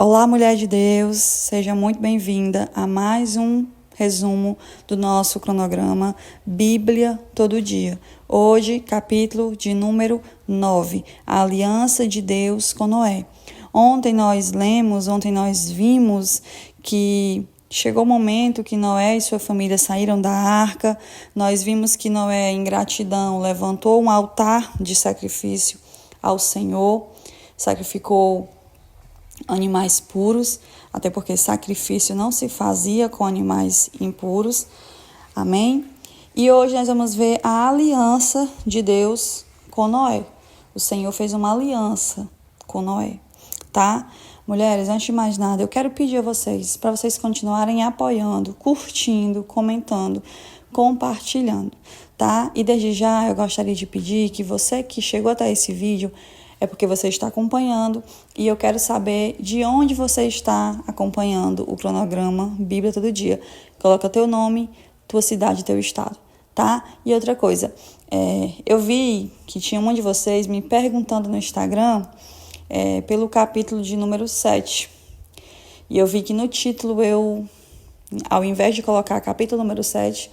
Olá, mulher de Deus, seja muito bem-vinda a mais um resumo do nosso cronograma Bíblia Todo Dia. Hoje, capítulo de número 9, a aliança de Deus com Noé. Ontem nós vimos que chegou o momento que Noé e sua família saíram da arca. Nós vimos que Noé, em gratidão, levantou um altar de sacrifício ao Senhor, sacrificou animais puros, até porque sacrifício não se fazia com animais impuros. Amém? E hoje nós vamos ver a aliança de Deus com Noé. O Senhor fez uma aliança com Noé, tá? Mulheres, antes de mais nada, eu quero pedir a vocês, para vocês continuarem apoiando, curtindo, comentando, compartilhando, tá? E desde já eu gostaria de pedir que você que chegou até esse vídeo, é porque você está acompanhando e eu quero saber de onde você está acompanhando o cronograma Bíblia Todo Dia. Coloca teu nome, tua cidade, teu estado, tá? E outra coisa, eu vi que tinha um de vocês me perguntando no Instagram pelo capítulo de número 7. E eu vi que no título eu, ao invés de colocar capítulo número 7,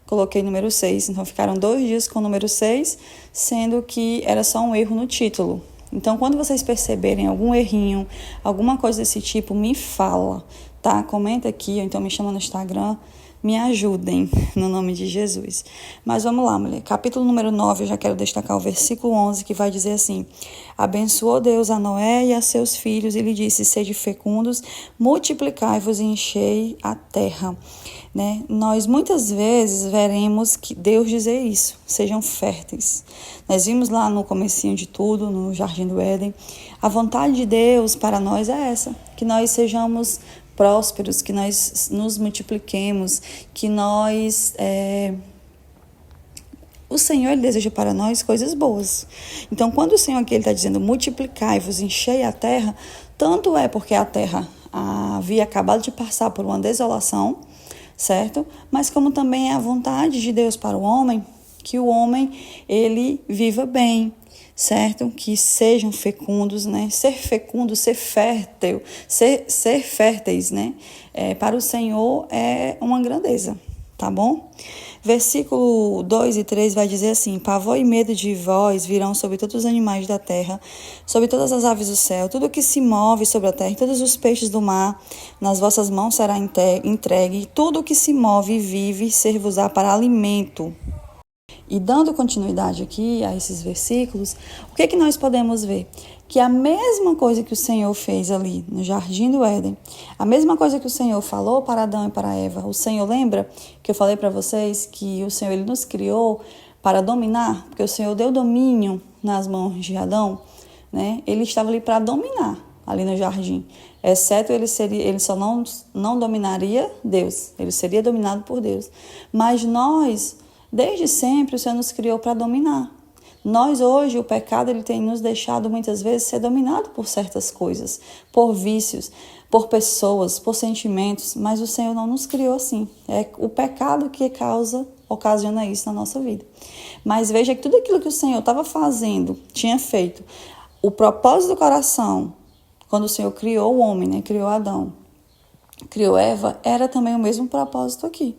coloquei número 6. Então ficaram 2 dias com o número 6, sendo que era só um erro no título. Então, quando vocês perceberem algum errinho, alguma coisa desse tipo, me fala, tá? Comenta aqui, ou então me chama no Instagram, me ajudem, no nome de Jesus. Mas vamos lá, mulher. Capítulo número 9, eu já quero destacar o versículo 11, que vai dizer assim: abençoou Deus a Noé e a seus filhos, e lhe disse: sede fecundos, multiplicai-vos e enchei a terra. Né? Nós muitas vezes veremos que Deus dizer isso, sejam férteis. Nós vimos lá no comecinho de tudo, no Jardim do Éden, a vontade de Deus para nós é essa, que nós sejamos prósperos, que nós nos multipliquemos, que nós... O Senhor, Ele deseja para nós coisas boas. Então, quando o Senhor aqui está dizendo multiplicai-vos, enchei a terra, tanto é porque a terra havia acabado de passar por uma desolação, certo? Mas como também é a vontade de Deus para o homem, que o homem, ele viva bem, certo? Que sejam fecundos, né? Ser fecundo, ser fértil, ser férteis, né? Para o Senhor é uma grandeza, tá bom? Versículo 2 e 3 vai dizer assim: pavor e medo de vós virão sobre todos os animais da terra, sobre todas as aves do céu, tudo que se move sobre a terra, e todos os peixes do mar, nas vossas mãos será entregue, e tudo que se move e vive ser-vos-á para alimento. E dando continuidade aqui a esses versículos, o que nós podemos ver? Que a mesma coisa que o Senhor fez ali no Jardim do Éden, a mesma coisa que o Senhor falou para Adão e para Eva, o Senhor lembra que eu falei para vocês que o Senhor, Ele nos criou para dominar, porque o Senhor deu domínio nas mãos de Adão, né? Ele estava ali para dominar ali no jardim, exceto ele só não dominaria Deus, ele seria dominado por Deus. Mas nós, desde sempre, o Senhor nos criou para dominar. Nós hoje, o pecado, ele tem nos deixado muitas vezes ser dominado por certas coisas, por vícios, por pessoas, por sentimentos, mas o Senhor não nos criou assim. É o pecado que ocasiona isso na nossa vida. Mas veja que tudo aquilo que o Senhor estava fazendo, tinha feito, o propósito do coração, quando o Senhor criou o homem, né, criou Adão, criou Eva, era também o mesmo propósito aqui.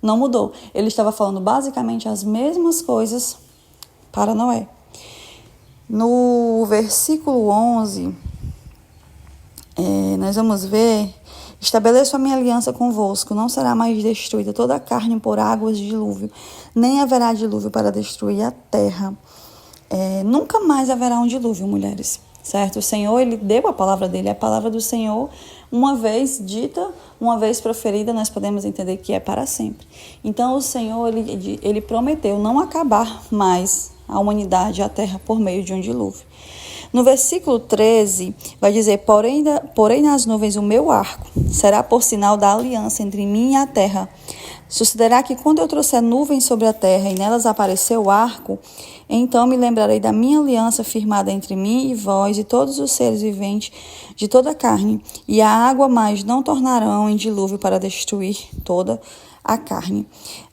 Não mudou. Ele estava falando basicamente as mesmas coisas para Noé. No versículo 11, nós vamos ver: estabeleço a minha aliança convosco, não será mais destruída toda a carne por águas de dilúvio, nem haverá dilúvio para destruir a terra. Nunca mais haverá um dilúvio, mulheres, certo? O Senhor, Ele deu a palavra dele, a palavra do Senhor, uma vez dita, uma vez proferida, nós podemos entender que é para sempre. Então, o Senhor, ele prometeu não acabar mais a humanidade, a terra, por meio de um dilúvio. No versículo 13, vai dizer: porém nas nuvens o meu arco será por sinal da aliança entre mim e a terra. Sucederá que quando eu trouxer nuvens sobre a terra e nelas aparecer o arco, então me lembrarei da minha aliança firmada entre mim e vós e todos os seres viventes de toda a carne, e a água mais não tornarão em dilúvio para destruir toda a carne.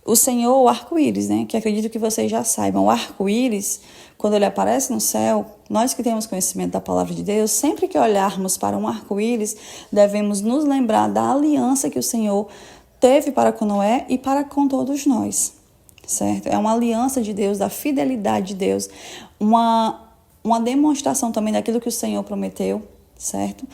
O Senhor, o arco-íris, né? Que acredito que vocês já saibam. O arco-íris, quando ele aparece no céu, nós que temos conhecimento da palavra de Deus, sempre que olharmos para um arco-íris, devemos nos lembrar da aliança que o Senhor teve para com Noé e para com todos nós, certo? É uma aliança de Deus, da fidelidade de Deus, uma demonstração também daquilo que o Senhor prometeu, certo?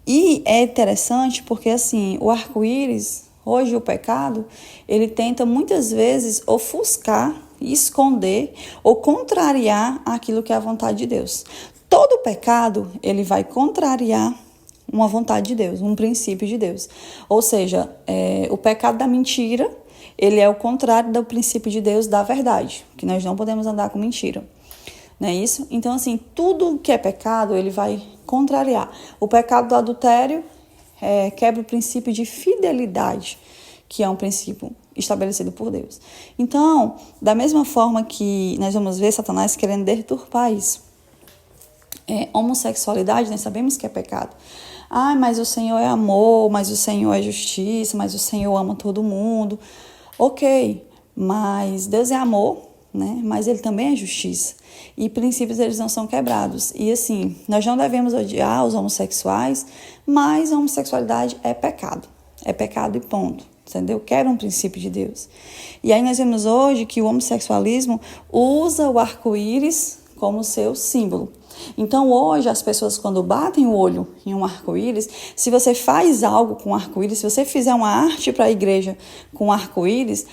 E é interessante porque, assim, o arco-íris, hoje o pecado, ele tenta muitas vezes ofuscar, esconder ou contrariar aquilo que é a vontade de Deus. Todo pecado, ele vai contrariar uma vontade de Deus, um princípio de Deus. Ou seja, o pecado da mentira, ele é o contrário do princípio de Deus da verdade, que nós não podemos andar com mentira. Não é isso? Então, assim, tudo que é pecado, ele vai contrariar. O pecado do adultério quebra o princípio de fidelidade, que é um princípio estabelecido por Deus. Então, da mesma forma que nós vamos ver Satanás querendo deturpar isso. Homossexualidade, nós sabemos que é pecado. Mas o Senhor é amor, mas o Senhor é justiça, mas o Senhor ama todo mundo. Ok, mas Deus é amor, né? Mas Ele também é justiça. E princípios, eles não são quebrados. E assim, nós não devemos odiar os homossexuais, mas a homossexualidade é pecado. É pecado e ponto, entendeu? Quebra um princípio de Deus. E aí nós vemos hoje que o homossexualismo usa o arco-íris como seu símbolo. Então hoje as pessoas, quando batem o olho em um arco-íris, se você faz algo com arco-íris, se você fizer uma arte para a igreja com arco-íris,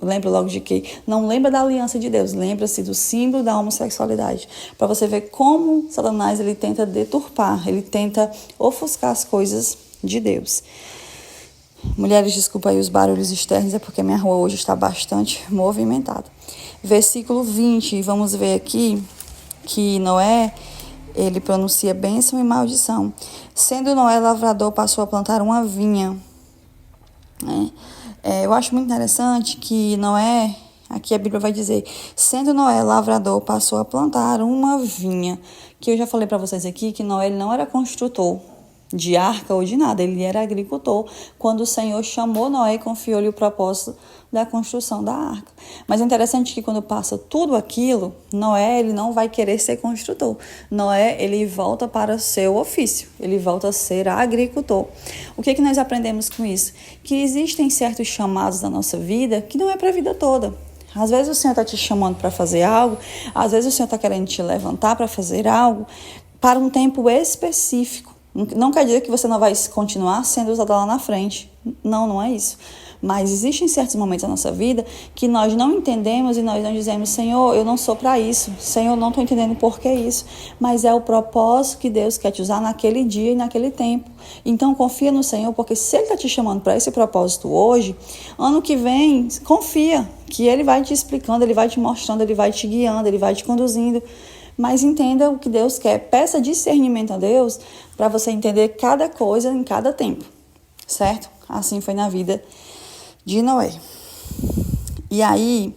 lembra logo de quê? Não lembra da aliança de Deus, lembra-se do símbolo da homossexualidade. Para você ver como Satanás ele tenta deturpar, ele tenta ofuscar as coisas de Deus. Mulheres, desculpa aí os barulhos externos, é porque minha rua hoje está bastante movimentada. Versículo 20, vamos ver aqui que Noé, ele pronuncia bênção e maldição. Sendo Noé lavrador, passou a plantar uma vinha. Eu acho muito interessante que Noé, aqui a Bíblia vai dizer, sendo Noé lavrador, passou a plantar uma vinha. Que eu já falei para vocês aqui que Noé ele não era construtor de arca ou de nada, ele era agricultor quando o Senhor chamou Noé e confiou-lhe o propósito da construção da arca. Mas é interessante que quando passa tudo aquilo, Noé ele não vai querer ser construtor. Noé ele volta para o seu ofício, ele volta a ser agricultor. O que nós aprendemos com isso? Que existem certos chamados da nossa vida que não é para a vida toda. Às vezes o Senhor está te chamando para fazer algo, às vezes o Senhor está querendo te levantar para fazer algo para um tempo específico. Não quer dizer que você não vai continuar sendo usada lá na frente. Não é isso. Mas existem certos momentos da nossa vida que nós não entendemos e nós não dizemos, Senhor, eu não sou para isso. Senhor, não estou entendendo por que isso. Mas é o propósito que Deus quer te usar naquele dia e naquele tempo. Então confia no Senhor, porque se Ele está te chamando para esse propósito hoje, ano que vem, confia que Ele vai te explicando, Ele vai te mostrando, Ele vai te guiando, Ele vai te conduzindo. Mas entenda o que Deus quer. Peça discernimento a Deus para você entender cada coisa em cada tempo, certo? Assim foi na vida de Noé. E aí,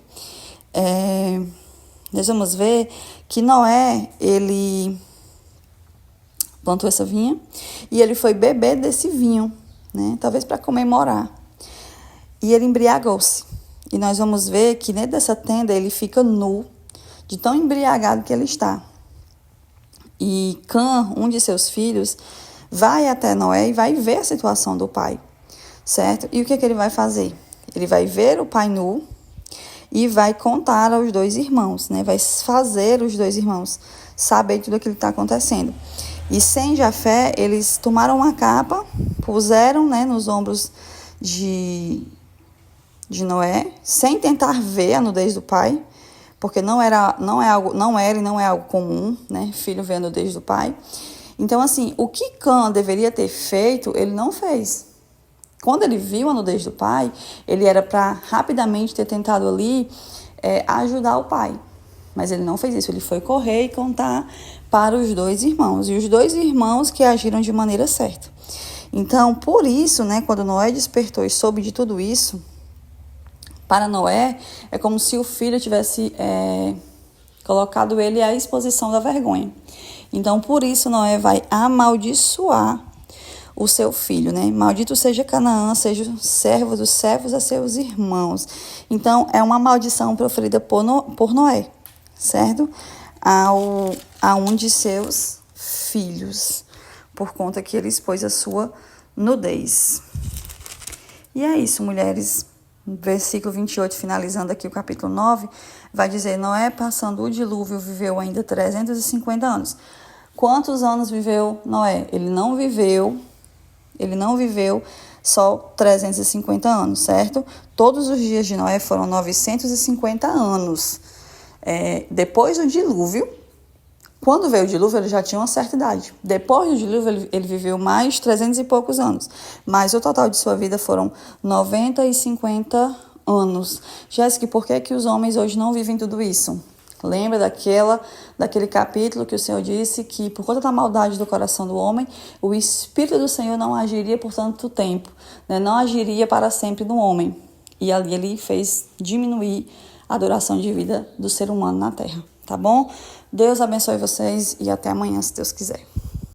nós vamos ver que Noé, ele plantou essa vinha e ele foi beber desse vinho, né? Talvez para comemorar. E ele embriagou-se. E nós vamos ver que dentro dessa tenda ele fica nu, de tão embriagado que ele está. E Cã, um de seus filhos, vai até Noé e vai ver a situação do pai, certo? E o que ele vai fazer? Ele vai ver o pai nu e vai contar aos dois irmãos, né? Vai fazer os dois irmãos saber tudo aquilo que está acontecendo. E sem Jafé, eles tomaram uma capa, puseram, né, nos ombros de Noé, sem tentar ver a nudez do pai, porque não era e não é algo comum, né? Filho ver a nudez do pai. Então, assim, o que Cã deveria ter feito, ele não fez. Quando ele viu a nudez do pai, ele era para rapidamente ter tentado ali ajudar o pai. Mas ele não fez isso, ele foi correr e contar para os dois irmãos. E os dois irmãos que agiram de maneira certa. Então, por isso, né, quando Noé despertou e soube de tudo isso, para Noé, é como se o filho tivesse colocado ele à exposição da vergonha. Então, por isso, Noé vai amaldiçoar o seu filho, né? Maldito seja Canaã, seja servo dos servos a seus irmãos. Então, é uma maldição proferida por Noé, certo? A um de seus filhos, por conta que ele expôs a sua nudez. E é isso, mulheres. Versículo 28, finalizando aqui o capítulo 9, vai dizer: Noé, passando o dilúvio, viveu ainda 350 anos. Quantos anos viveu Noé? Ele não viveu só 350 anos, certo? Todos os dias de Noé foram 950 anos. Depois do dilúvio, quando veio o dilúvio, ele já tinha uma certa idade. Depois do dilúvio, ele viveu mais 300 e poucos anos. Mas o total de sua vida foram 90 e 50 anos. Jéssica, por que os homens hoje não vivem tudo isso? Lembra daquele capítulo que o Senhor disse que, por conta da maldade do coração do homem, o Espírito do Senhor não agiria por tanto tempo, né? Não agiria para sempre no homem. E ali ele fez diminuir a duração de vida do ser humano na terra, tá bom? Deus abençoe vocês e até amanhã, se Deus quiser.